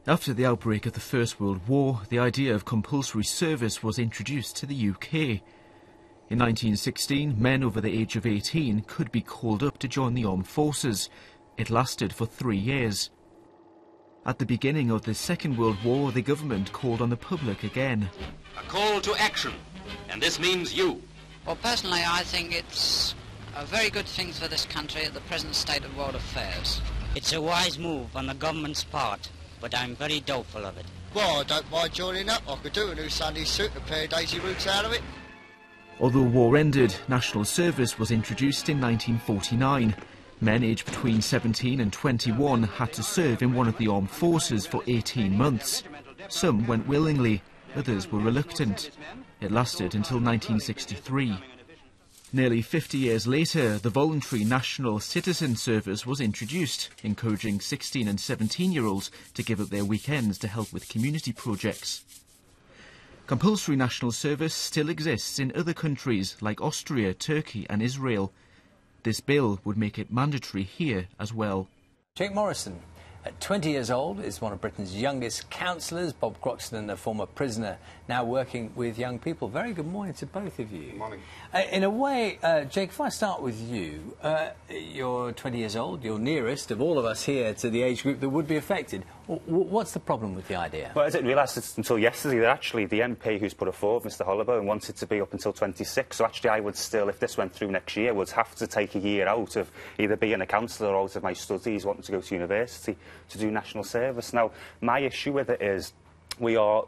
After the outbreak of the First World War, the idea of compulsory service was introduced to the UK. In 1916, men over the age of 18 could be called up to join the armed forces. It lasted for 3 years. At the beginning of the Second World War, the government called on the public again. A call to action, and this means you. Well, personally, I think it's a very good thing for this country at the present state of world affairs. It's a wise move on the government's part, but I'm very doubtful of it. Well, I don't mind joining up. I could do a new Sunday suit, a pair of daisy roots out of it. Although war ended, national service was introduced in 1949. Men aged between 17 and 21 had to serve in one of the armed forces for 18 months. Some went willingly, others were reluctant. It lasted until 1963. Nearly 50 years later, the voluntary National Citizen Service was introduced, encouraging 16 and 17-year-olds to give up their weekends to help with community projects. Compulsory national service still exists in other countries like Austria, Turkey and Israel. This bill would make it mandatory here as well. Jake Morrison, at 20 years old, is one of Britain's youngest councillors. Bob Croxton, a former prisoner, now working with young people. Very good morning to both of you. Morning. In a way, Jake, if I start with you, you're 20 years old, you're nearest of all of us here to the age group that would be affected. What's the problem with the idea? Well, I didn't realise it until yesterday that actually the MP who's put it forward, Mr Hollobone, wanted to be up until 26. So actually I would still, if this went through next year, would have to take a year out of either being a councillor or out of my studies, wanting to go to university to do national service. Now, my issue with it is we are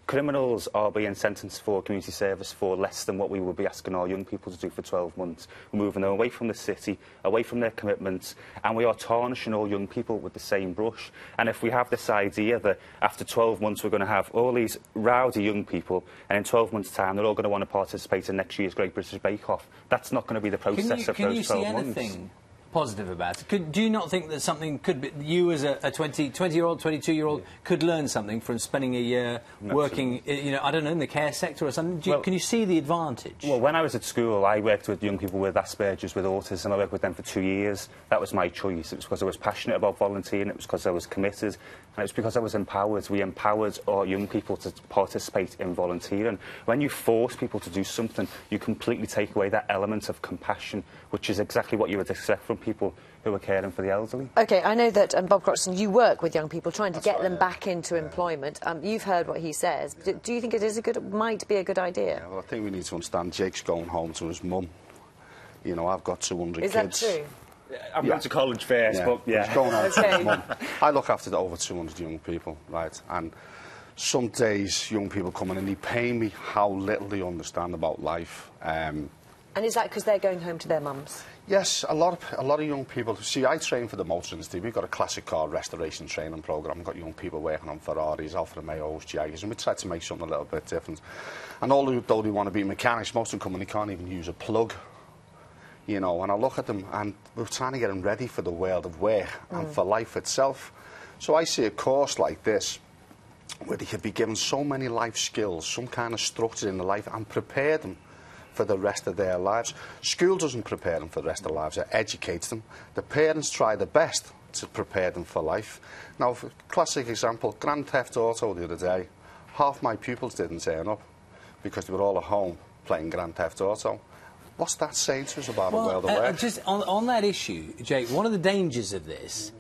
criminals are being sentenced for community service for less than what we would be asking our young people to do for 12 months. We're moving them away from the city, away from their commitments, and we are tarnishing all young people with the same brush. And if we have this idea that after 12 months we're going to have all these rowdy young people, and in 12 months' time they're all going to want to participate in next year's Great British Bake Off, that's not going to be the process of those 12 months. Can you see anything positive about it? Do you not think that something could be, you as a 20-year-old, 22-year-old could learn something from spending a year working, you know, I don't know, in the care sector or something? Can you see the advantage? Well, when I was at school, I worked with young people with Asperger's, with autism. I worked with them for 2 years. That was my choice. It was because I was passionate about volunteering. It was because I was committed. And it was because I was empowered. We empowered our young people to participate in volunteering. When you force people to do something, you completely take away that element of compassion, which is exactly what you would expect from people who are caring for the elderly. OK, I know that, Bob Croxton, you work with young people trying to get them back into employment. You've heard what he says. Do you think it is might be a good idea? Yeah, well, I think we need to understand Jake's going home to his mum. You know, I've got 200 kids. Is that true? I'm going to college first, but yeah. He's going home to his mum. I look after over 200 young people, right? And some days young people come in and they pain me how little they understand about life. And is that because they're going home to their mums? Yes, a lot of young people. See, I train for the motor industry. We've got a classic car restoration training programme. We've got young people working on Ferraris, Alfa Romeos, Jaguars, and we try to make something a little bit different. And although they want to be mechanics, most of them come and they can't even use a plug. You know, and I look at them and we're trying to get them ready for the world of work and for life itself. So I see a course like this where they could be given so many life skills, some kind of structure in the life, and prepare them for the rest of their lives. School doesn't prepare them for the rest of their lives, it educates them. The parents try their best to prepare them for life. Now, for a classic example, Grand Theft Auto the other day, half my pupils didn't turn up because they were all at home playing Grand Theft Auto. What's that saying to us about the world of work? Just on that issue, Jake, one of the dangers of this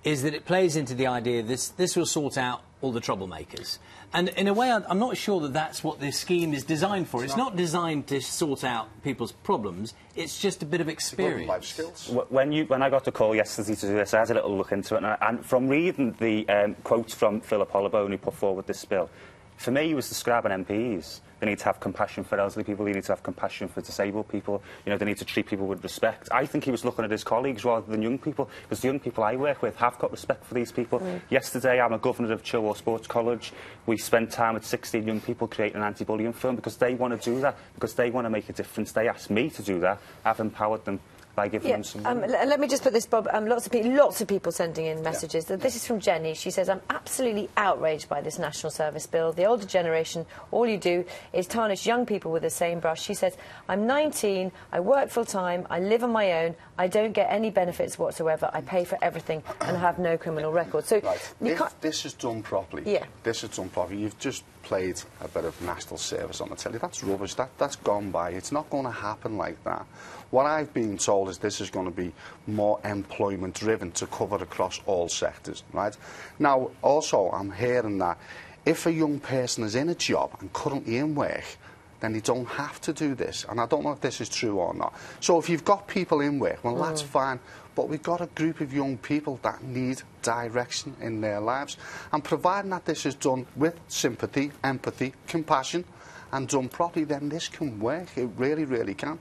is that it plays into the idea this will sort out all the troublemakers. And in a way, I'm not sure that that's what this scheme is designed for. It's not designed to sort out people's problems. It's just a bit of experience. Life skills. When I got a call yesterday to do this, I had a little look into it, and from reading the quotes from Philip Hollobone, who put forward this bill, for me, he was describing MPs. They need to have compassion for elderly people. They need to have compassion for disabled people. You know, they need to treat people with respect. I think he was looking at his colleagues rather than young people, because the young people I work with have got respect for these people. Yesterday, I'm a governor of Chilwell Sports College. We spent time with 16 young people creating an anti-bullying film because they want to do that, because they want to make a difference. They asked me to do that. I've empowered them. by giving them some money. Let me just put this, Bob. Lots of people sending in messages. This is from Jenny. She says, I'm absolutely outraged by this national service bill. The older generation, all you do is tarnish young people with the same brush. She says, I'm 19, I work full-time, I live on my own, I don't get any benefits whatsoever, I pay for everything and I have no criminal record. So if this is done properly, you've just played a bit of national service on the telly. That's rubbish. That's gone by. It's not going to happen like that. What I've been told is this is going to be more employment driven to cover across all sectors, right? Now, also, I'm hearing that if a young person is in a job and currently in work, then they don't have to do this. And I don't know if this is true or not. So if you've got people in work, well, that's fine. But we've got a group of young people that need direction in their lives. And providing that this is done with sympathy, empathy, compassion, and done properly, then this can work. It really, really can.